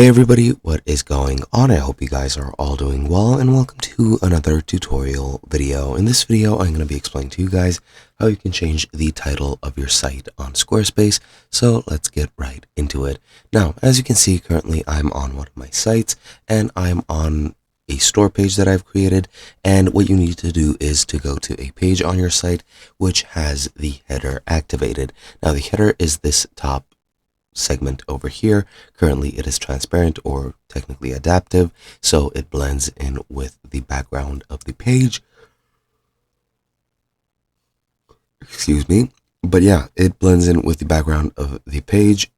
Hey everybody, what is going on? I hope you guys are all doing well, and welcome to another tutorial video. In this video, I'm going to be explaining to you guys how you can change the title of your site on Squarespace. So let's get right into it. Now, as you can see, currently I'm on one of my sites and I'm on a store page that I've created, and what you need to do is to go to a page on your site which has the header activated. Now, the header is this top segment over here. Currently it is transparent, or technically adaptive, so it blends in with the background of the page. Excuse me. But yeah, it blends in with the background of the page,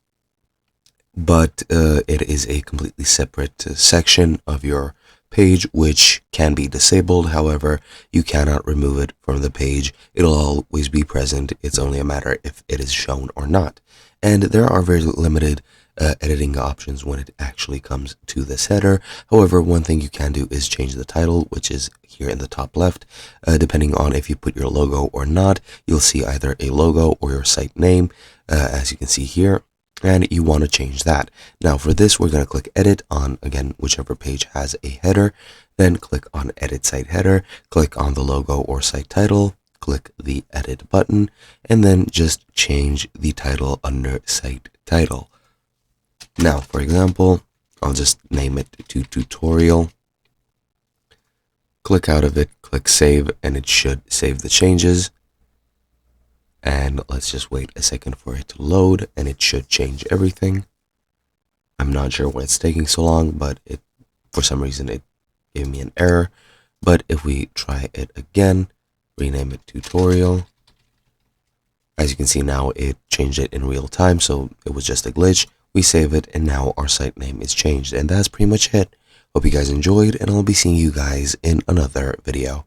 but it is a completely separate section of your page which can be disabled. However, you cannot remove it from the page. It'll always be present. It's only a matter if it is shown or not. And there are very limited editing options when it actually comes to this header. However, one thing you can do is change the title, which is here in the top left. Depending on if you put your logo or not, you'll see either a logo or your site name, as you can see here. And you want to change that. Now for this, we're going to click edit on, again, whichever page has a header, then click on edit site header, click on the logo or site title, click the edit button, and then just change the title under site title. Now, for example, I'll just name it to tutorial. Click out of it, click save, and it should save the changes. And let's just wait a second for it to load, and it should change everything. I'm not sure why it's taking so long, but for some reason it gave me an error. But if we try it again, rename it tutorial, as you can see now it changed it in real time, so it was just a glitch. We save it, and now our site name is changed, and that's pretty much it. Hope you guys enjoyed, and I'll be seeing you guys in another video.